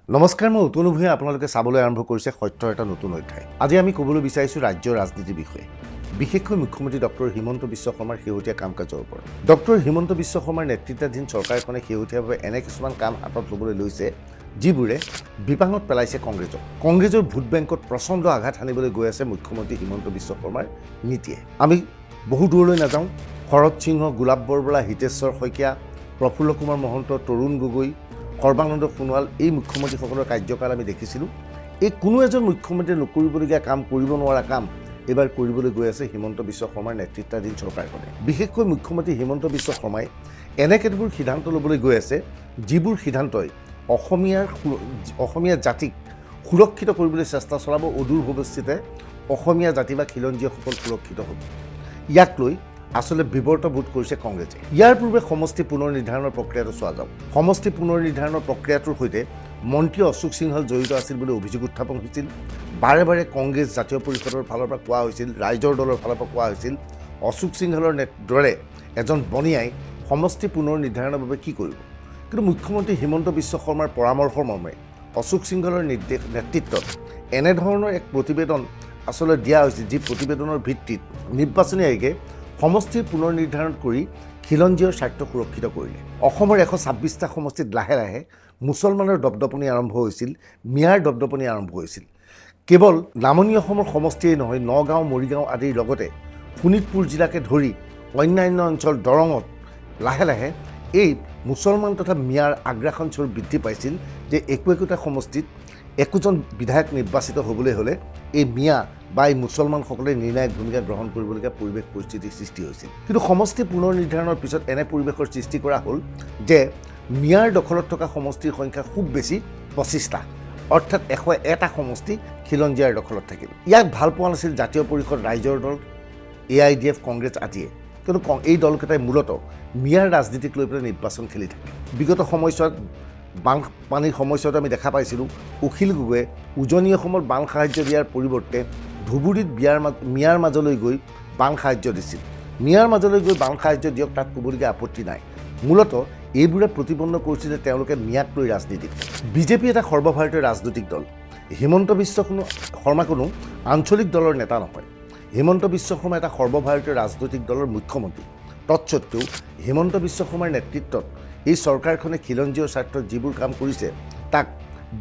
নমস্কাৰ, মই অতুল ভূঞা। আপোনালোকে চাবলৈ আৰম্ভ কৰিছে সত্যৰ এটা নতুন অধ্যায়। আজি আমি ক'বলৈ বিচাৰিছোঁ ৰাজ্যৰ ৰাজনীতিৰ বিষয়ে, বিশেষকৈ মুখ্যমন্ত্ৰী ডক্টৰ হিমন্ত বিশ্ব শৰ্মাৰ শেহতীয়া কাম কাজৰ ওপৰত। ডক্টৰ হিমন্ত বিশ্ব শৰ্মাৰ নেতৃত্বাধীন চৰকাৰখনে শেহতীয়াভাৱে এনে কিছুমান কাম হাতত ল'বলৈ লৈছে যিবোৰে বিপাঙত পেলাইছে কংগ্ৰেছক। কংগ্ৰেছৰ ভোট বেংকত প্ৰচণ্ড আঘাত হানিবলৈ গৈ আছে মুখ্যমন্ত্ৰী হিমন্ত বিশ্ব শৰ্মাৰ নীতিয়ে। আমি বহু দূৰলৈ নাযাওঁ। শৰৎ সিংহ, গোলাপ বৰবৰা, হিতেশ্বৰ শইকীয়া, প্ৰফুল্ল কুমাৰ মহন্ত, তৰুণ গগৈ, সৰ্বানন্দ সোণোৱাল, এই মুখ্যমন্ত্ৰীসকলৰ কাৰ্যকাল আমি দেখিছিলোঁ। এই কোনো এজন মুখ্যমন্ত্ৰীয়ে নকৰিবলগীয়া কাম, কৰিব নোৱাৰা কাম এইবাৰ কৰিবলৈ গৈ আছে হিমন্ত বিশ্ব শৰ্মাৰ নেতৃত্বাধীন চৰকাৰখনে। বিশেষকৈ মুখ্যমন্ত্ৰী হিমন্ত বিশ্ব শৰ্মাই এনে কেতবোৰ সিদ্ধান্ত ল'বলৈ গৈ আছে যিবোৰ সিদ্ধান্তই অসমীয়া জাতিক সুৰক্ষিত কৰিবলৈ চেষ্টা চলাব। অদূৰ ভৱিষ্যতে অসমীয়া জাতি বা খিলঞ্জীয়সকল সুৰক্ষিত হ'ব। ইয়াক লৈ আচলতে বিৱৰ্তবোধ কৰিছে কংগ্ৰেছে। ইয়াৰ পূৰ্বে সমষ্টি পুনৰ নিৰ্ধাৰণৰ প্ৰক্ৰিয়াটো চোৱা যাওক। সমষ্টি পুনৰ নিৰ্ধাৰণৰ প্ৰক্ৰিয়াটোৰ সৈতে মন্ত্ৰী অশোক সিংহল জড়িত আছিল বুলি অভিযোগ উত্থাপন হৈছিল। বাৰে বাৰে কংগ্ৰেছ জাতীয় পৰিষদৰ ফালৰ পৰা কোৱা হৈছিল, ৰাইজৰ দলৰ ফালৰ পৰা কোৱা হৈছিল, অশোক সিংহলৰ দৰে এজন বনিয়াই সমষ্টি পুনৰ নিৰ্ধাৰণৰ বাবে কি কৰিব। কিন্তু মুখ্যমন্ত্ৰী হিমন্ত বিশ্ব শৰ্মাৰ পৰামৰ্শৰ মৰ্মে অশোক সিংহলৰ নেতৃত্বত এনেধৰণৰ এক প্ৰতিবেদন আচলতে দিয়া হৈছিল, যি প্ৰতিবেদনৰ ভিত্তিত নিৰ্বাচনী আয়োগে সমষ্টিৰ পুনৰ নিৰ্ধাৰণ কৰি খিলঞ্জীয়ৰ স্বাৰ্থ সুৰক্ষিত কৰিলে। অসমৰ 126টা সমষ্টিত লাহে লাহে মুছলমানৰ দপদপনি আৰম্ভ হৈছিল, মিয়াৰ দপদপনি আৰম্ভ হৈছিল। কেৱল নামনি অসমৰ সমষ্টিয়েই নহয়, নগাঁও, মৰিগাঁও আদিৰ লগতে শোণিতপুৰ জিলাকে ধৰি অন্যান্য অঞ্চল, দৰঙত লাহে লাহে এই মুছলমান তথা মিয়াৰ আগ্ৰাসন স্বৰূপ বৃদ্ধি পাইছিল যে একোটা সমষ্টিত একোজন বিধায়ক নিৰ্বাচিত হ'বলৈ হ'লে এই মিয়া বা এই মুছলমানসকলে নিৰ্ণায়ক ভূমিকা গ্ৰহণ কৰিবলগীয়া পৰিৱেশ পৰিস্থিতিৰ সৃষ্টি হৈছিল। কিন্তু সমষ্টি পুনৰ নিৰ্ধাৰণৰ পিছত এনে পৰিৱেশৰ সৃষ্টি কৰা হ'ল যে মিয়াৰ দখলত থকা সমষ্টিৰ সংখ্যা খুব বেছি 25টা, অৰ্থাৎ 101টা সমষ্টি খিলঞ্জীয়াৰ দখলত থাকিল। ইয়াক ভাল পোৱা নাছিল জাতীয় পৰিষদ, ৰাইজৰ দল, AIDF, কংগ্ৰেছ আদিয়ে। কিন্তু এই দলকেইটাই মূলতঃ মিয়াৰ ৰাজনীতিক লৈ পেলাই নিৰ্বাচন খেলি থাকে। বিগত সময়ছোৱাত বানপানীৰ সময়ছোৱাত আমি দেখা পাইছিলোঁ অখিল গগৈয়ে উজনি অসমত বান সাহায্য দিয়াৰ পৰিৱৰ্তে ধুবুৰীত মিয়াৰ মাজলৈ গৈ বান সাহায্য দিছিল। মিয়াৰ মাজলৈ গৈ বান সাহায্য দিয়ক, তাত ক'বলগীয়া আপত্তি নাই। মূলতঃ এইবোৰে প্ৰতিপন্ন কৰিছিল যে তেওঁলোকে মিয়াক লৈ ৰাজনীতি। বিজেপি এটা সৰ্বভাৰতীয় ৰাজনৈতিক দল। হিমন্ত বিশ্ব শৰ্মা কোনো আঞ্চলিক দলৰ নেতা নহয়। হিমন্ত বিশ্ব শৰ্মা এটা সৰ্বভাৰতীয় ৰাজনৈতিক দলৰ মুখ্যমন্ত্ৰী। তৎসত্বেও হিমন্ত বিশ্ব শৰ্মাৰ নেতৃত্বত এই চৰকাৰখনে খিলঞ্জীয়ৰ স্বাৰ্থত যিবোৰ কাম কৰিছে তাক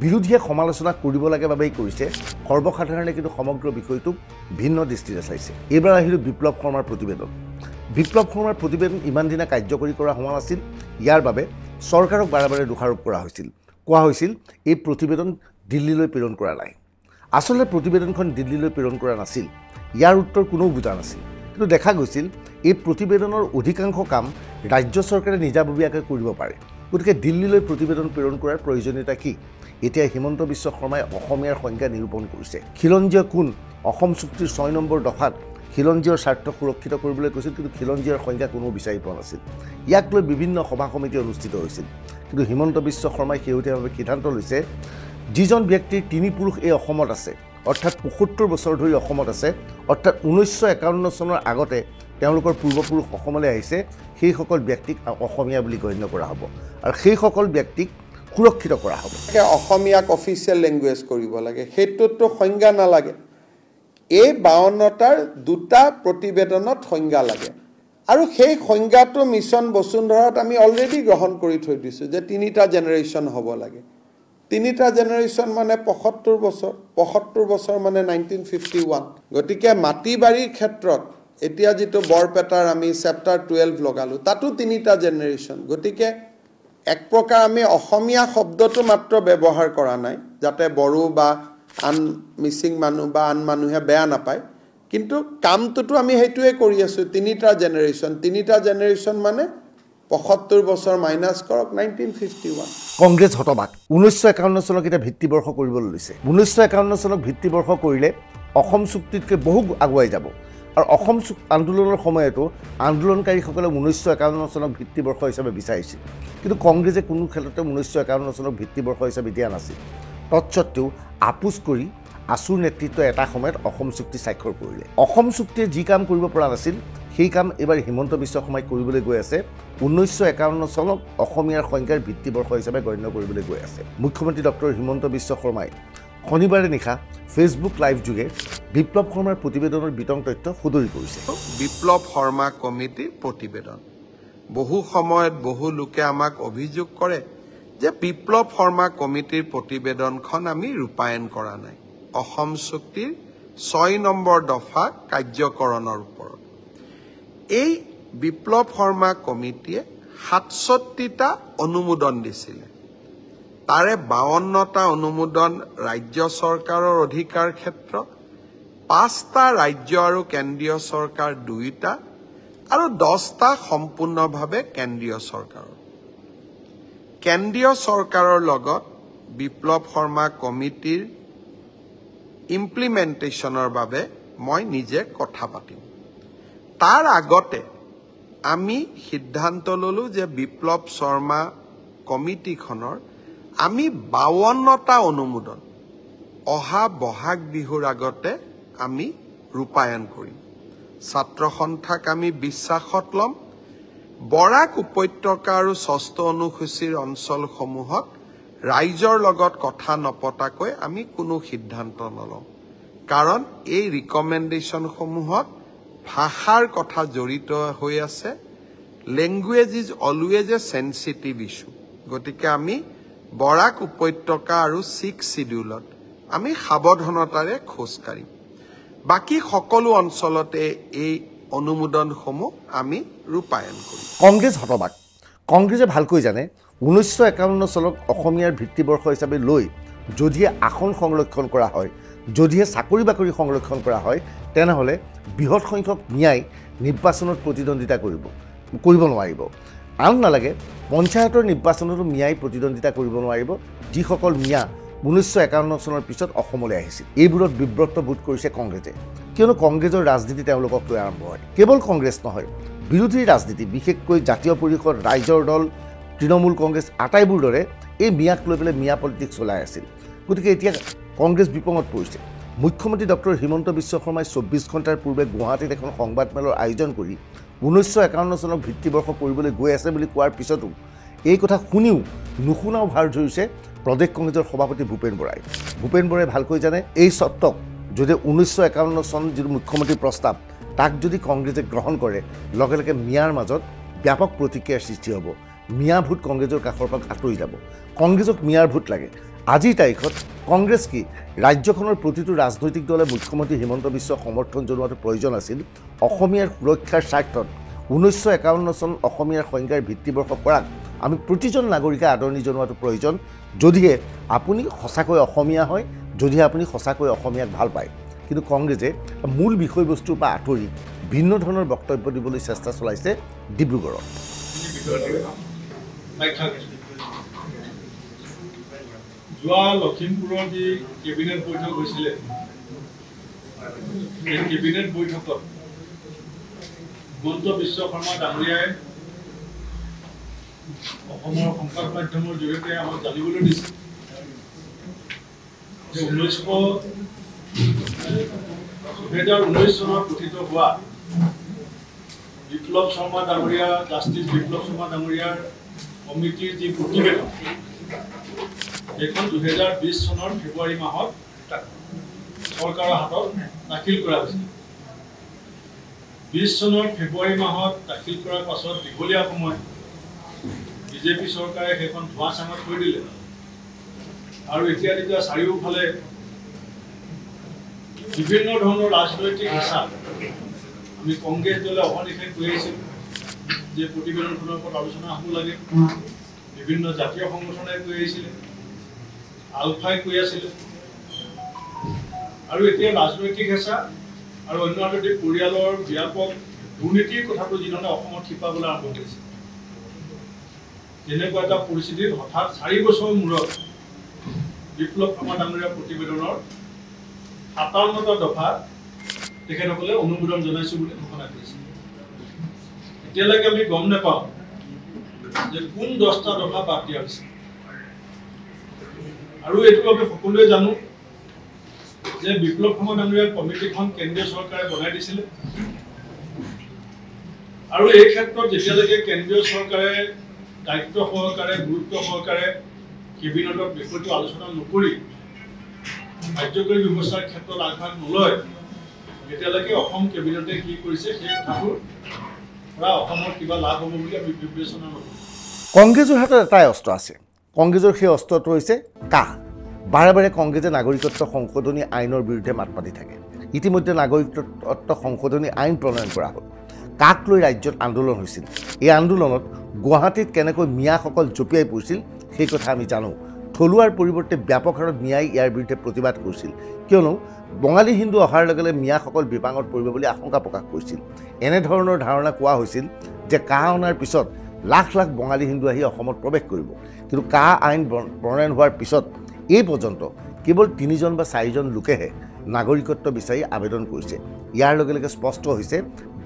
বিৰোধীয়ে সমালোচনা কৰিব লাগে বাবেই কৰিছে। সৰ্বসাধাৰণে কিন্তু সমগ্ৰ বিষয়টোক ভিন্ন দৃষ্টিৰে চাইছে। এইবাৰ আহিলোঁ বিপ্লৱ শৰ্মাৰ প্ৰতিবেদন। বিপ্লৱ শৰ্মাৰ প্ৰতিবেদন ইমান দিনা কাৰ্যকৰী কৰা হোৱা নাছিল। ইয়াৰ বাবে চৰকাৰক বাৰে বাৰে দোষাৰোপ কৰা হৈছিল। কোৱা হৈছিল এই প্ৰতিবেদন দিল্লীলৈ প্ৰেৰণ কৰা নাই। আচলতে প্ৰতিবেদনখন দিল্লীলৈ প্ৰেৰণ কৰা নাছিল। ইয়াৰ উত্তৰ কোনেও বুজা নাছিল। কিন্তু দেখা গৈছিল এই প্ৰতিবেদনৰ অধিকাংশ কাম ৰাজ্য চৰকাৰে নিজাববীয়াকৈ কৰিব পাৰে। গতিকে দিল্লীলৈ প্ৰতিবেদন প্ৰেৰণ কৰাৰ প্ৰয়োজনীয়তা কি? এতিয়া হিমন্ত বিশ্ব শৰ্মাই অসমীয়াৰ সংজ্ঞা নিৰূপণ কৰিছে। খিলঞ্জীয় কোন? অসম চুক্তিৰ 6 নম্বৰ দফাত খিলঞ্জীয়ৰ স্বাৰ্থ সুৰক্ষিত কৰিবলৈ কৈছিল, কিন্তু খিলঞ্জীয়ৰ সংজ্ঞা কোনেও বিচাৰি পোৱা নাছিল। ইয়াক লৈ বিভিন্ন সভা সমিতি অনুষ্ঠিত হৈছিল। কিন্তু হিমন্ত বিশ্ব শৰ্মাই শেহতীয়াভাৱে সিদ্ধান্ত লৈছে যিজন ব্যক্তিৰ 3 পুৰুষ এই অসমত আছে, অৰ্থাৎ 75 বছৰ ধৰি অসমত আছে, অৰ্থাৎ 1951 চনৰ আগতে তেওঁলোকৰ পূৰ্বপুৰুষ অসমলৈ আহিছে, সেইসকল ব্যক্তিক অসমীয়া বুলি গণ্য কৰা হ'ব আৰু সেইসকল ব্যক্তিক সুৰক্ষিত কৰা হ'ব। অসমীয়াক অফিচিয়েল লেংগুৱেজ কৰিব লাগে, সেইটোতো সংজ্ঞা নালাগে। এই 52টাৰ 2টা প্ৰতিবেদনত সংজ্ঞা লাগে আৰু সেই সংজ্ঞাটো মিছন বসুন্ধৰাত আমি অলৰেডি গ্ৰহণ কৰি থৈ দিছোঁ যে 3টা জেনেৰেশ্যন হ'ব লাগে। 3টা জেনেৰেশ্যন মানে 75 বছৰ, 75 বছৰ মানে 1951। গতিকে মাটি বাৰীৰ ক্ষেত্ৰত এতিয়া যিটো বৰপেটাৰ আমি চেপ্টাৰ 12 লগালোঁ, তাতো 3টা জেনেৰেশ্যন। গতিকে এক প্ৰকাৰ আমি অসমীয়া শব্দটো মাত্ৰ ব্যৱহাৰ কৰা নাই যাতে বড়ো বা আন মিচিং মানুহ বা আন মানুহে বেয়া নাপায়, কিন্তু কামটোতো আমি সেইটোৱে কৰি আছোঁ। 3টা জেনেৰেশ্যন, 3টা জেনেৰেশ্যন মানে 75 বছৰ মাইনাছ কৰক 1951। কংগ্ৰেছ হতবাক। 1951 চনক এতিয়া ভিত্তিবৰ্ষ কৰিবলৈ লৈছে। 1951 চনক ভিত্তিবৰ্ষ কৰিলে অসম চুক্তিতকৈ বহু আগুৱাই যাব। আৰু অসম আন্দোলনৰ সময়তো আন্দোলনকাৰীসকলে 1951 চনক ভিত্তিবৰ্ষ হিচাপে বিচাৰিছিল, কিন্তু কংগ্ৰেছে কোনো ক্ষেত্ৰতে 1951 চনক ভিত্তিবৰ্ষ হিচাপে দিয়া নাছিল। তৎসত্বেও আপোচ কৰি আছুৰ নেতৃত্বই এটা সময়ত অসম চুক্তি স্বাক্ষৰ কৰিলে অসম চুক্তিয়ে যি কাম কৰিব পৰা নাছিল সেই কাম এবাৰ হিমন্ত বিশ্ব শৰ্মাই কৰিবলৈ গৈ আছে 1951 চনত অসমীয়াৰ সংখ্যাৰ ভিত্তিবৰ্ষ হিচাপে গণ্য কৰিবলৈ গৈ আছে মুখ্যমন্ত্ৰী ডক্টৰ হিমন্ত বিশ্ব শৰ্মাই শনিবাৰে নিশা ফেচবুক লাইভ যোগে বিপ্লৱ শৰ্মাৰ প্ৰতিবেদনৰ বিতং তথ্য সুদৰি কৰিছে বিপ্লৱ শৰ্মা কমিটিৰ প্ৰতিবেদন বহু সময়ত বহু লোকে আমাক অভিযোগ কৰে যে বিপ্লৱ শৰ্মা কমিটিৰ প্ৰতিবেদনখন আমি ৰূপায়ণ কৰা নাই অসম চুক্তিৰ 6 নম্বৰ দফা কাৰ্যকৰণৰ ওপৰত এই বিপ্লৱ শৰ্মা কমিটিয়ে 67টা অনুমোদন দিছিলে তাৰে 52টা অনুমোদন ৰাজ্য চৰকাৰৰ অধিকাৰ ক্ষেত্ৰ 5টা ৰাজ্য আৰু কেন্দ্ৰীয় চৰকাৰ 2টা আৰু 10টা সম্পূৰ্ণভাৱে কেন্দ্ৰীয় চৰকাৰৰ কেন্দ্ৰীয় চৰকাৰৰ লগত বিপ্লৱ শৰ্মা কমিটিৰ ইমপ্লিমেন্টেশ্যনৰ বাবে মই নিজে কথা পাতিম তাৰ আগতে আমি সিদ্ধান্ত ললো যে বিপ্লৱ শৰ্মা কমিটিখনৰ আমি 52টা অনুমোদন অহা বহাগ বিহুৰ আগতে আমি ৰূপায়ণ কৰিম ছাত্ৰ সন্থাক আমি বিশ্বাসত লম বৰাক উপত্যকা আৰু ষষ্ঠ অনুসূচীৰ অঞ্চলসমূহত ৰাইজৰ লগত কথা নপতাকৈ আমি কোনো সিদ্ধান্ত নলওঁ কাৰণ এই ৰিকমেণ্ডেশ্যনসমূহত ভাষাৰ কথা জড়িত হৈ আছে language is always a sensitive issue গতিকে আমি বৰাক উপত্যকা আৰু 6 শিডিউলত আমি সাৱধানতাৰে খোজ কাঢ়িম বাকি সকলো অঞ্চলতে এই অনুমোদনসমূহ আমি ৰূপায়ণ কৰিম কংগ্ৰেছ হতবাক কংগ্ৰেছে ভালকৈ জানে 1951 চনত অসমীয়াৰ ভিত্তিবৰ্ষ হিচাপে লৈ যদিহে আসন সংৰক্ষণ কৰা হয় যদিহে চাকৰি বাকৰি সংৰক্ষণ কৰা হয় তেনেহ'লে বৃহৎ সংখ্যক মিয়াই নিৰ্বাচনত প্ৰতিদ্বন্দ্বিতা কৰিব নোৱাৰিব আন নালাগে পঞ্চায়তৰ নিৰ্বাচনতো মিয়াই প্ৰতিদ্বন্দ্বিতা কৰিব নোৱাৰিব যিসকল মিয়া 1951 চনৰ পিছত অসমলৈ আহিছিল এইবোৰত বিব্ৰত বোধ কৰিছে কংগ্ৰেছে কিয়নো কংগ্ৰেছৰ ৰাজনীতি তেওঁলোকক লৈ আৰম্ভ হয় কেৱল কংগ্ৰেছ নহয় বিৰোধী ৰাজনীতি বিশেষকৈ জাতীয় পৰিষদ ৰাইজৰ দল তৃণমূল কংগ্ৰেছ আটাইবোৰ দৰে এই মিয়াক লৈ পেলাই মিয়া পলিটিক্স চলাই আছিল গতিকে এতিয়া কংগ্ৰেছ বিপঙত পৰিছে মুখ্যমন্ত্ৰী ডক্টৰ হিমন্ত বিশ্ব শৰ্মাই 24 ঘণ্টাৰ পূৰ্বে গুৱাহাটীত এখন সংবাদমেলৰ আয়োজন কৰি 1951 চনক ভিত্তিবৰ্ষ কৰিবলৈ গৈ আছে বুলি কোৱাৰ পিছতো এই কথা শুনিও নুশুনাও ভাৰ ধৰিছে প্ৰদেশ কংগ্ৰেছৰ সভাপতি ভূপেন বৰাই ভালকৈ জানে এই সত্ত্বক যদি 1951 চন যিটো মুখ্যমন্ত্ৰীৰ প্ৰস্তাৱ তাক যদি কংগ্ৰেছে গ্ৰহণ কৰে লগে লগে মিয়াৰ মাজত ব্যাপক প্ৰতিক্ৰিয়াৰ সৃষ্টি হ'ব মিয়া ভোট কংগ্ৰেছৰ কাষৰ পৰা আঁতৰি যাব কংগ্ৰেছক মিয়াৰ ভোট লাগে আজিৰ তাৰিখত কংগ্ৰেছ কি ৰাজ্যখনৰ প্ৰতিটো ৰাজনৈতিক দলে মুখ্যমন্ত্ৰী হিমন্ত বিশ্বক সমৰ্থন জনোৱাটো প্ৰয়োজন আছিল অসমীয়াৰ সুৰক্ষাৰ স্বাৰ্থত 1951 চন অসমীয়াৰ সংখ্যাৰ ভিত্তিবৰ্ষ কৰাক আমি প্ৰতিজন নাগৰিকে আদৰণি জনোৱাটো প্ৰয়োজন যদিহে আপুনি সঁচাকৈ অসমীয়া হয় যদিহে আপুনি সঁচাকৈ অসমীয়াক ভাল পায় কিন্তু কংগ্ৰেছে মূল বিষয়বস্তুৰ পৰা আঁতৰি ভিন্ন ধৰণৰ বক্তব্য দিবলৈ চেষ্টা চলাইছে ডিব্ৰুগড়ত যোৱা লখিমপুৰৰ যি কেবিনেট বৈঠক হৈছিলে এই কেবিনেট বৈঠকত হিমন্ত বিশ্ব শৰ্মা ডাঙৰীয়াই অসমৰ সংবাদ মাধ্যমৰ জৰিয়তে আমাক জানিবলৈ দিছে যে 2019 চনত গঠিত হোৱা বিপ্লৱ শৰ্মা ডাঙৰীয়া জাষ্টিছ বিপ্লৱ শৰ্মা ডাঙৰীয়াৰ কমিটিৰ যি প্ৰতিবেদন এখন 2020 চনৰ ফেব্ৰুৱাৰী মাহত চৰকাৰৰ হাতত দাখিল কৰা হৈছিল 20 চনৰ ফেব্ৰুৱাৰী মাহত দাখিল কৰাৰ পাছত দীঘলীয়া সময় বিজেপি চৰকাৰে সেইখন ধোঁৱা চাঙত থৈ দিলে আৰু এতিয়া চাৰিওফালে বিভিন্ন ধৰণৰ ৰাজনৈতিক হিচাপ আমি কংগ্ৰেছ দলে অহনিশে কৈ আহিছিল যে প্ৰতিবেদনখনৰ ওপৰত আলোচনা হ'ব লাগে বিভিন্ন জাতীয় সংগঠনে কৈ আহিছিলে আলফাই কৈ আছিলে আৰু এতিয়া ৰাজনৈতিক হেঁচা আৰু অন্য যদি পৰিয়ালৰ ব্যাপক দুৰ্নীতিৰ কথাটো যিধৰণে অসমত শিপাবলৈ আৰম্ভ কৰিছে তেনেকুৱা এটা পৰিস্থিতিত হঠাৎ 4 বছৰ মূৰত বিপ্লৱ শৰ্মা ডাঙৰীয়াৰ প্ৰতিবেদনৰ 57টা দফা তেখেতসকলে অনুমোদন জনাইছে বুলি ঘোষণা কৰিছে এতিয়ালৈকে আমি গম নাপাওঁ যে কোন 10টা দফা বাদ দিয়া হৈছে আৰু এইটো আমি সকলোৱে জানো যে বিপ্লৱ শৰ্মা ডাঙৰীয়াৰ কমিটিখন কেন্দ্ৰীয় চৰকাৰে বনাই দিছিলে আৰু এই ক্ষেত্ৰত যেতিয়ালৈকে কেন্দ্ৰীয় চৰকাৰে দায়িত্ব সহকাৰে গুৰুত্ব সহকাৰে কেবিনেটত বিষয়টো আলোচনা নকৰি কাৰ্যকৰী ব্যৱস্থাৰ ক্ষেত্ৰত আগভাগ নলয় এতিয়ালৈকে অসম কেবিনেটে কি কৰিছে সেই কথাটোৰ পৰা অসমৰ কিবা লাভ হ'ব বুলি আমি বিবেচনা নকৰোঁ। কংগ্ৰেছৰ হাতত এটাই অস্ত্ৰ আছে। কংগ্ৰেছৰ সেই অস্ত্ৰটো হৈছে কা। বাৰে বাৰে কংগ্ৰেছে নাগৰিকত্ব সংশোধনী আইনৰ বিৰুদ্ধে মাত মাতি থাকে। ইতিমধ্যে নাগৰিকত্ব সংশোধনী আইন প্ৰণয়ন কৰা হ'ল। কাক লৈ ৰাজ্যত আন্দোলন হৈছিল। এই আন্দোলনত গুৱাহাটীত কেনেকৈ মিয়াসকল জঁপিয়াই পৰিছিল সেই কথা আমি জানো। থলুৱাৰ পৰিৱৰ্তে ব্যাপক হাৰত মিয়াই ইয়াৰ বিৰুদ্ধে প্ৰতিবাদ কৰিছিল, কিয়নো বঙালী হিন্দু অহাৰ লগে লগে মিয়াসকল বিপাঙত পৰিব বুলি আশংকা প্ৰকাশ কৰিছিল। এনেধৰণৰ ধাৰণা কোৱা হৈছিল যে কাহ অনাৰ পিছত লাখ লাখ বঙালী হিন্দু আহি অসমত প্ৰৱেশ কৰিব। কিন্তু কাহ আইন প্ৰণয়ন হোৱাৰ পিছত এই পৰ্যন্ত কেৱল 3জন বা 4জন লোকেহে নাগৰিকত্ব বিচাৰি আবেদন কৰিছে। ইয়াৰ লগে লগে স্পষ্ট হৈছে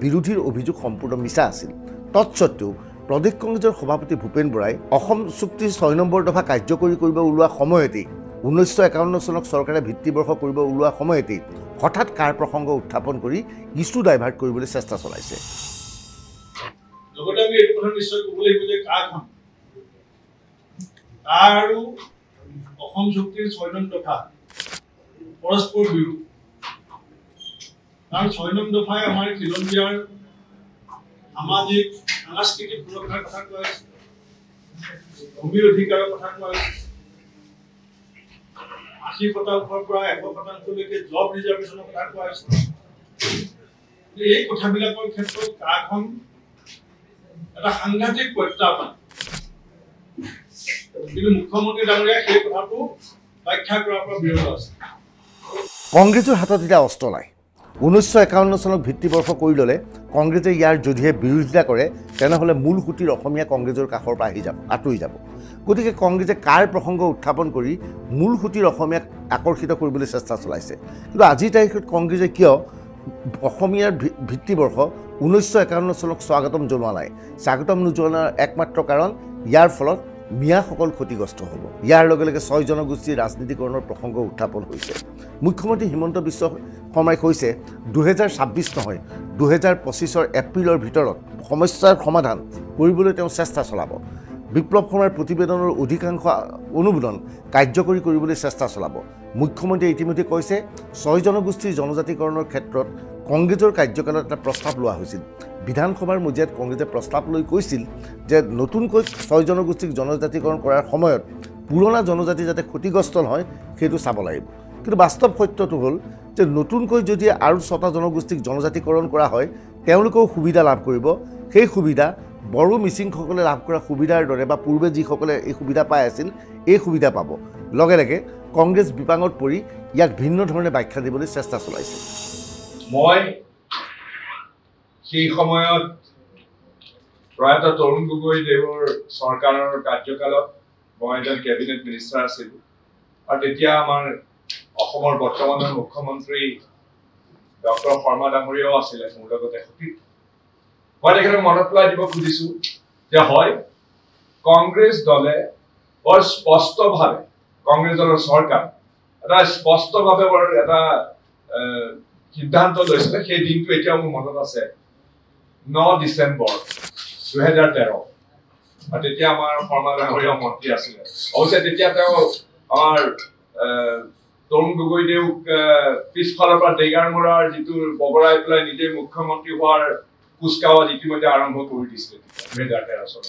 বিৰোধীৰ অভিযোগ সম্পূৰ্ণ মিছা আছিল। তৎসত্ত্বেও প্ৰদেশ কংগ্ৰেছৰ সভাপতি ভূপেন বৰাই অসম চুক্তিৰ 6 নম্বৰ দফা কাৰ্যকৰী কৰিব ওলোৱা সময়তেই 1951 চনক চৰকাৰে ভিত্তিবৰ্ষ কৰিব ওলোৱা সময়তেই হঠাৎ কাৰ প্ৰসংগ উত্থাপন কৰি ইছ্যু ডাইভাৰ্ট কৰিবলৈ চেষ্টা চলাইছে। লগতে আমি এইটো কথা নিশ্চয় ক'ব লাগিব যে কাখন আৰু অসম চুক্তিৰ 6 নং দফা পৰস্পৰ বিৰোধী। কাৰণ 6 নং দফাই আমাৰ খিলঞ্জীয়াৰ সামাজিক সাংস্কৃতিক সুৰক্ষাৰ কথা কোৱা হৈছে, ভূমিৰ অধিকাৰৰ কথা কোৱা হৈছে, 80% পৰা 100%লৈকে জব ৰিজাৰ্ভেশ্যনৰ কথা কোৱা হৈছে। এই কথাবিলাকৰ ক্ষেত্ৰত কাখন এটা সাংঘাতিক প্ৰত্যাহ্বান। কিন্তু মুখ্যমন্ত্ৰী ডাঙৰীয়া সেই কথাটো ব্যাখ্যা কৰাৰ পৰা বিৰত আছে। কংগ্ৰেছৰ হাতত এতিয়া অস্ত্ৰ নাই। 1951 চনক ভিত্তিবৰ্ষ কৰি ল'লে কংগ্ৰেছে ইয়াৰ যদিহে বিৰোধিতা কৰে তেনেহ'লে মূল সুঁতিৰ অসমীয়া কংগ্ৰেছৰ কাষৰ পৰা আঁতৰি যাব। গতিকে কংগ্ৰেছে কাৰ প্ৰসংগ উত্থাপন কৰি মূল সুঁতিৰ অসমীয়াক আকৰ্ষিত কৰিবলৈ চেষ্টা চলাইছে। কিন্তু আজিৰ তাৰিখত কংগ্ৰেছে কিয় অসমীয়াৰ ভিত্তিবৰ্ষ 1951 চনক স্বাগতম জনোৱা নাই? স্বাগতম নোজনোৱাৰ একমাত্ৰ কাৰণ ইয়াৰ ফলত মিয়াসকল ক্ষতিগ্ৰস্ত হ'ব। ইয়াৰ লগে লগে 6 জনগোষ্ঠীৰ ৰাজনীতিকৰণৰ প্ৰসংগ উত্থাপন হৈছে। মুখ্যমন্ত্ৰী হিমন্ত বিশ্ব শৰ্মাই কৈছে 2026 নহয় 2025 এপ্ৰিলৰ ভিতৰত সমস্যাৰ সমাধান কৰিবলৈ তেওঁ চেষ্টা চলাব। বিপ্লৱ শৰ্মাৰ প্ৰতিবেদনৰ অধিকাংশ অনুমোদন কাৰ্যকৰী কৰিবলৈ চেষ্টা চলাব। মুখ্যমন্ত্ৰীয়ে ইতিমধ্যে কৈছে 6 জনগোষ্ঠীৰ জনজাতিকৰণৰ ক্ষেত্ৰত কংগ্ৰেছৰ কাৰ্যকালত এটা প্ৰস্তাৱ লোৱা হৈছিল। বিধানসভাৰ মজিয়াত কংগ্ৰেছে প্ৰস্তাৱ লৈ কৈছিল যে নতুনকৈ 6 জনগোষ্ঠীক জনজাতিকৰণ কৰাৰ সময়ত পুৰণা জনজাতি যাতে ক্ষতিগ্ৰস্ত নহয় সেইটো চাব লাগিব। কিন্তু বাস্তৱ সত্যটো হ'ল যে নতুনকৈ যদি আৰু 6টা জনগোষ্ঠীক জনজাতিকৰণ কৰা হয় তেওঁলোকেও সুবিধা লাভ কৰিব। সেই সুবিধা বড়ো মিচিংসকলে লাভ কৰা সুবিধাৰ দৰে বা পূৰ্বে যিসকলে এই সুবিধা পাই আছিল এই সুবিধা পাব। লগে লগে কংগ্ৰেছ বিপাঙত পৰি ইয়াক ভিন্ন ধৰণে ব্যাখ্যা দিবলৈ চেষ্টা চলাইছে। মই সেই সময়ত প্ৰয়াত তৰুণ গগৈদেৱৰ চৰকাৰৰ কাৰ্যকালত মই এজন কেবিনেট মিনিষ্টাৰ আছিলোঁ আৰু তেতিয়া আমাৰ অসমৰ বৰ্তমানৰ মুখ্যমন্ত্ৰী ডক্টৰ শৰ্মা ডাঙৰীয়াও আছিলে মোৰ লগতে সতীৰ্থ। মই তেখেতক মনত পেলাই দিব খুজিছোঁ যে হয় কংগ্ৰেছ দলে বৰ স্পষ্টভাৱে কংগ্ৰেছ দলৰ চৰকাৰ এটা স্পষ্টভাৱে বৰ এটা সিদ্ধান্ত লৈছিলে। সেই দিনটো এতিয়াও মোৰ মনত আছে, 9 ডিচেম্বৰ 2013। আৰু তেতিয়া আমাৰ শৰ্মা ডাঙৰীয়া মন্ত্ৰী আছিলে। অৱশ্যে তেতিয়া তেওঁ আমাৰ তৰুণ গগৈদেউক পিছফালৰ পৰা ডেগাৰমৰাৰ যিটো বগৰাই পেলাই নিজে মুখ্যমন্ত্ৰী হোৱাৰ কুচকাৱাজ ইতিমধ্যে আৰম্ভ কৰি দিছিলে 2013 চনত।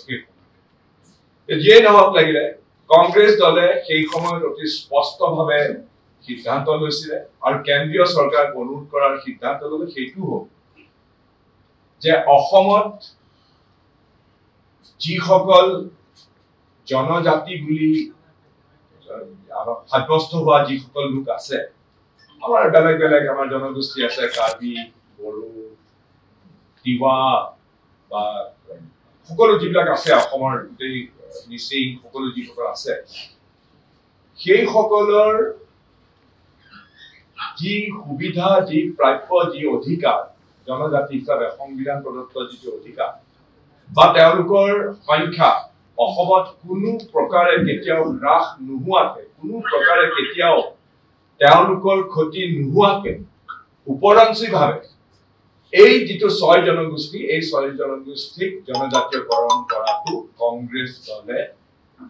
যিয়েই নহওক লাগিলে কংগ্ৰেছ দলে সেই সময়ত অতি স্পষ্টভাৱে সিদ্ধান্ত লৈছিলে আৰু কেন্দ্ৰীয় চৰকাৰক অনুৰোধ কৰাৰ সিদ্ধান্ত ল'লে সেইটো হ'ল যে অসমত যিসকল জনজাতি বুলি সাব্যস্ত হোৱা যিসকল লোক আছে, আমাৰ বেলেগ বেলেগ আমাৰ জনগোষ্ঠী আছে, কাৰ্বি, বড়ো, তিৱা বা সকলো যিবিলাক আছে অসমৰ গোটেই মিচিং সকলো যিসকল আছে, সেইসকলৰ যি সুবিধা, যি প্ৰাপ্য, যি অধিকাৰ জনজাতি হিচাপে সংবিধান প্ৰদত্ত যিটো অধিকাৰ বা তেওঁলোকৰ সংখ্যা অসমত কোনো প্ৰকাৰে কেতিয়াও হ্ৰাস নোহোৱাকৈ, কোনো প্ৰকাৰে কেতিয়াও তেওঁলোকৰ ক্ষতি নোহোৱাকৈ উপৰঞ্চীভাৱে এই যিটো 6 জনগোষ্ঠী এই 6 জনগোষ্ঠীক জনজাতীয়কৰণ কৰাটো কংগ্ৰেছ দলে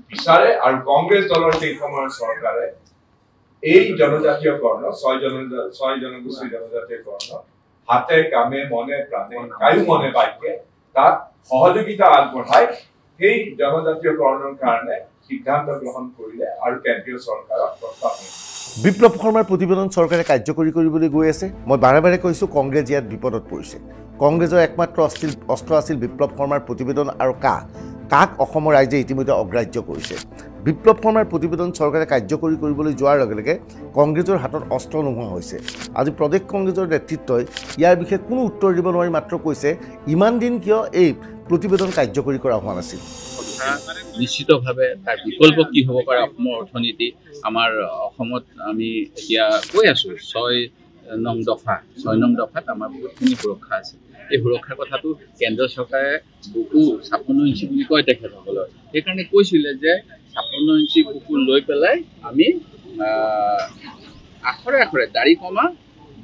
বিচাৰে আৰু কংগ্ৰেছ দলৰ সেই সময়ৰ চৰকাৰে এই জনজাতীয়কৰণ 6 জনগোষ্ঠীৰ জনজাতীয়কৰণ হাতে কামে মনে প্ৰাণে কায়ো মনে বাক্যে তাত সহযোগিতা আগবঢ়াই সেই জনজাতীয়কৰণৰ কাৰণে সিদ্ধান্ত গ্ৰহণ কৰিলে আৰু কেন্দ্ৰীয় চৰকাৰক প্ৰস্তাৱ দিলে। বিপ্লৱ শৰ্মাৰ প্ৰতিবেদন চৰকাৰে কাৰ্যকৰী কৰিবলৈ গৈ আছে। মই বাৰে বাৰে কৈছোঁ কংগ্ৰেছ ইয়াত বিপদত পৰিছে। কংগ্ৰেছৰ একমাত্ৰ অস্ত্ৰ আছিল বিপ্লৱ শৰ্মাৰ প্ৰতিবেদন আৰু কাক অসমৰ ৰাইজে ইতিমধ্যে অগ্ৰাহ্য কৰিছে। বিপ্লৱ শৰ্মাৰ প্ৰতিবেদন চৰকাৰে কাৰ্যকৰী কৰিবলৈ যোৱাৰ লগে লগে কংগ্ৰেছৰ হাতত অস্ত্ৰ নোহোৱা হৈছে। আজি প্ৰদেশ কংগ্ৰেছৰ নেতৃত্বই ইয়াৰ বিষয়ে কোনো উত্তৰ দিব নোৱাৰি মাত্ৰ কৈছে ইমান দিন কিয় এই প্ৰতিবেদন কাৰ্যকৰী কৰা হোৱা নাছিল। নিশ্চিতভাৱে তাৰ বিকল্প কি হ'ব পাৰে অসমৰ অৰ্থনীতি আমাৰ অসমত আমি এতিয়া কৈ আছোঁ 6 নং দফাত আমাৰ বহুতখিনি সুৰক্ষা আছে। এই সুৰক্ষাৰ কথাটো কেন্দ্ৰ চৰকাৰে বুকু 56 ইঞ্চি বুলি কয় তেখেতসকলৰ। সেইকাৰণে কৈছিলে যে 56 ইঞ্চি বুকু লৈ পেলাই আমি আখৰে দাড়ি কমা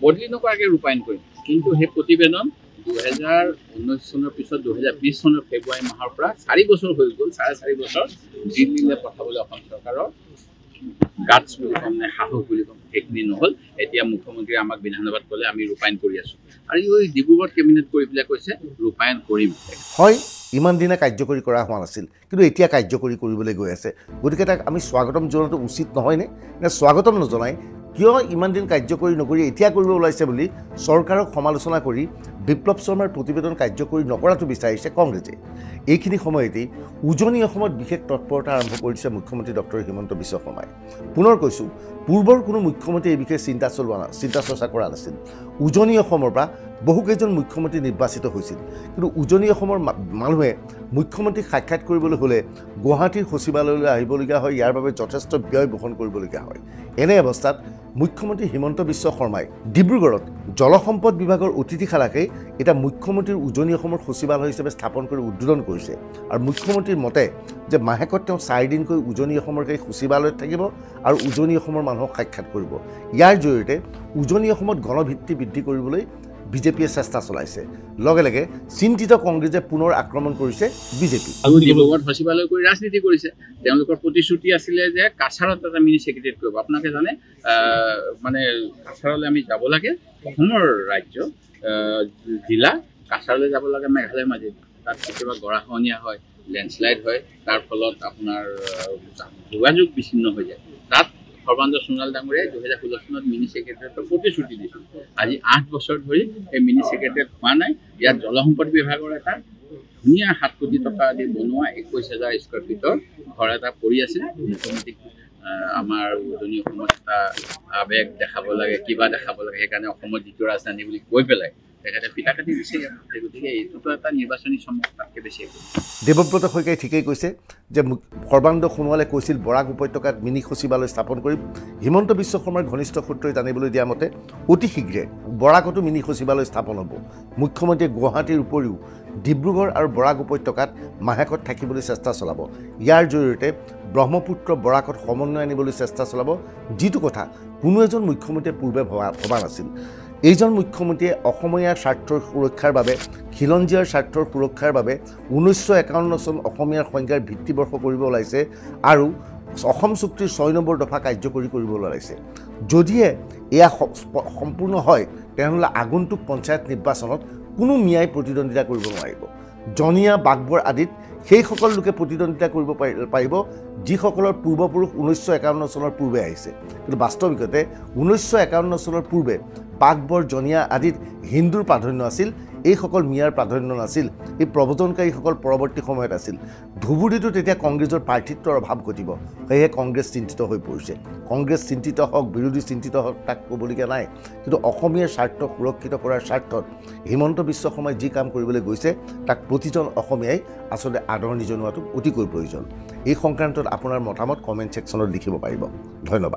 বদলি নকৰাকৈ ৰূপায়ণ কৰিম। কিন্তু সেই প্ৰতিবেদন 2019 চনৰ পিছত 2020 চনৰ ফেব্ৰুৱাৰী মাহৰ পৰা 4 বছৰ হৈ গ'ল। 4.5 বছৰ দিল্লীলৈ পঠাবলৈ অসম চৰকাৰৰ গাটছ বুলি ক'ম নে সাহস বুলি ক'ম সেইখিনি নহ'ল। এতিয়া মুখ্যমন্ত্ৰীয়ে আমাক বিধানসভাত ক'লে আমি ৰূপায়ণ কৰি আছোঁ আৰু এই ডিব্ৰুগড়ত কেবিনেট কৰি পেলাই কৈছে ৰূপায়ণ কৰিম। হয়, ইমান দিনে কাৰ্যকৰী কৰা হোৱা নাছিল কিন্তু এতিয়া কাৰ্যকৰী কৰিবলৈ গৈ আছে। গতিকে তাক আমি স্বাগতম জনাটো উচিত নহয়নে? নে স্বাগতম নজনাই কিয় ইমান দিন কাৰ্যকৰী নকৰি এতিয়া কৰিব ওলাইছে বুলি চৰকাৰক সমালোচনা কৰি বিপ্লৱ শৰ্মাৰ প্ৰতিবেদন কাৰ্যকৰী নকৰাটো বিচাৰিছে কংগ্ৰেছে। এইখিনি সময়তেই উজনি অসমত বিশেষ তৎপৰতা আৰম্ভ কৰিছে মুখ্যমন্ত্ৰী ডক্টৰ হিমন্ত বিশ্ব শৰ্মাই। পুনৰ কৈছোঁ, পূৰ্বৰ কোনো মুখ্যমন্ত্ৰীয়ে এই বিষয়ে চিন্তা চৰ্চা কৰা নাছিল। উজনি অসমৰ পৰা বহুকেইজন মুখ্যমন্ত্ৰী নিৰ্বাচিত হৈছিল কিন্তু উজনি অসমৰ মানুহে মুখ্যমন্ত্ৰীক সাক্ষাৎ কৰিবলৈ হ'লে গুৱাহাটীৰ সচিবালয়লৈ আহিবলগীয়া হয়। ইয়াৰ বাবে যথেষ্ট ব্যয় বহন কৰিবলগীয়া হয়। এনে অৱস্থাত মুখ্যমন্ত্ৰী হিমন্ত বিশ্ব শৰ্মাই ডিব্ৰুগড়ত জলসম্পদ বিভাগৰ অতিথিশালাকেই এতিয়া মুখ্যমন্ত্ৰীৰ উজনি অসমৰ সচিবালয় হিচাপে স্থাপন কৰি উদ্বোধন কৰিছে আৰু মুখ্যমন্ত্ৰীৰ মতে যে মাহেকত তেওঁ 4 দিনকৈ উজনি অসমৰ সেই সচিবালয়ত থাকিব আৰু উজনি অসমৰ মানুহক সাক্ষাৎ কৰিব। ইয়াৰ জৰিয়তে উজনি অসমত গণভিত্তি বৃদ্ধি কৰিবলৈ বিজেপিয়ে চেষ্টা চলাইছে। লগে লগে চিন্তিত কংগ্ৰেছে পুনৰ আক্ৰমণ কৰিছে বিজেপি। আৰু ডিব্ৰুগড়ত সচিবালয় কৰি ৰাজনীতি কৰিছে। তেওঁলোকৰ প্ৰতিশ্ৰুতি আছিলে যে কাছাৰত এটা মিনি ছেক্ৰেটেৰিয়েট কৰিব। আপোনালোকে জানে মানে কাছাৰলৈ আমি যাব লাগে, অসমৰ ৰাজ্য জিলা কাছাৰলৈ যাব লাগে মেঘালয়ৰ মাজেদি। তাত কেতিয়াবা গৰাখহনীয়া হয়, লেণ্ডশ্লাইড হয়, তাৰ ফলত আপোনাৰ যোগাযোগ বিচ্ছিন্ন হৈ যায়। তাত সৰ্বানন্দ সোণোৱাল ডাঙৰীয়াই 2016 চনত মিনি ছেক্ৰেটেৰিয়েটৰ প্ৰতিশ্ৰুতি দিছিল। আজি 8 বছৰ ধৰি এই মিনি ছেক্ৰেটেৰিয়েট হোৱা নাই। ইয়াত জলসম্পদ বিভাগৰ এটা ধুনীয়া 7 কোটি টকা দি বনোৱা 21,000 স্কোৱাৰ ফিটৰ ঘৰ এটা পৰি আছিল। মুখ্যমন্ত্ৰীক আমাৰ উজনি অসমত এটা আৱেগ দেখাব লাগে, কিবা দেখাব লাগে, সেইকাৰণে অসমৰ দ্বিতীয় ৰাজধানী বুলি কৈ পেলাই তেখেতে পিতা কাটি দিছে। গতিকে এইটোতো এটা নিৰ্বাচনী চমক, তাতকৈ বেছি একো। দেৱব্ৰত শইকীয়াই ঠিকেই কৈছে যে সৰ্বানন্দ সোণোৱালে কৈছিল বৰাক উপত্যকাত মিনি সচিবালয় স্থাপন কৰিম। হিমন্ত বিশ্ব শৰ্মাৰ ঘনিষ্ঠ সূত্ৰই জানিবলৈ দিয়া মতে অতি শীঘ্ৰে বৰাকতো মিনি সচিবালয় স্থাপন হ'ব। মুখ্যমন্ত্ৰীয়ে গুৱাহাটীৰ উপৰিও ডিব্ৰুগড় আৰু বৰাক উপত্যকাত মাহেকত থাকিবলৈ চেষ্টা চলাব। ইয়াৰ জৰিয়তে ব্ৰহ্মপুত্ৰ বৰাকত সমন্বয় আনিবলৈ চেষ্টা চলাব, যিটো কথা কোনো এজন মুখ্যমন্ত্ৰীয়ে পূৰ্বে ভবা নাছিল। এইজন মুখ্যমন্ত্ৰীয়ে অসমীয়াৰ স্বাৰ্থৰ সুৰক্ষাৰ বাবে, খিলঞ্জীয়াৰ স্বাৰ্থৰ সুৰক্ষাৰ বাবে 1951 চন অসমীয়াৰ সংজ্ঞাৰ ভিত্তিবৰ্ষ কৰিব ওলাইছে আৰু অসম চুক্তিৰ 6 নম্বৰ দফা কাৰ্যকৰী কৰিবলৈ ওলাইছে। যদিহে এয়া সম্পূৰ্ণ হয় তেনেহ'লে আগন্তুক পঞ্চায়ত নিৰ্বাচনত কোনো মিয়াই প্ৰতিদ্বন্দ্বিতা কৰিব নোৱাৰিব। জনীয়া বাগবৰ আদিত সেইসকল লোকে প্ৰতিদ্বন্দ্বিতা কৰিব পাৰিব যিসকলৰ পূৰ্বপুৰুষ 1951 চনৰ পূৰ্বে আহিছে। কিন্তু বাস্তৱিকতে 1951 চনৰ পূৰ্বে বাগবৰ জনীয়া আদিত হিন্দুৰ প্ৰাধান্য আছিল, এইসকল মিয়াৰ প্ৰাধান্য নাছিল। এই প্ৰব্ৰজনকাৰীসকল পৰৱৰ্তী সময়ত আছিল। ধুবুৰীতো তেতিয়া কংগ্ৰেছৰ প্ৰাৰ্থিত্বৰ অভাৱ ঘটিব, সেয়েহে কংগ্ৰেছ চিন্তিত হৈ পৰিছে। কংগ্ৰেছ চিন্তিত হওক, বিৰোধী চিন্তিত হওক, তাক ক'বলগীয়া নাই। কিন্তু অসমীয়াৰ স্বাৰ্থ সুৰক্ষিত কৰাৰ স্বাৰ্থত হিমন্ত বিশ্ব শৰ্মাই যি কাম কৰিবলৈ গৈছে তাক প্ৰতিজন অসমীয়াই আচলতে আদৰণি জনোৱাটো অতিকৈ প্ৰয়োজন। এই সংক্ৰান্তত আপোনাৰ মতামত কমেণ্ট ছেকশ্যনত লিখিব পাৰিব। ধন্যবাদ।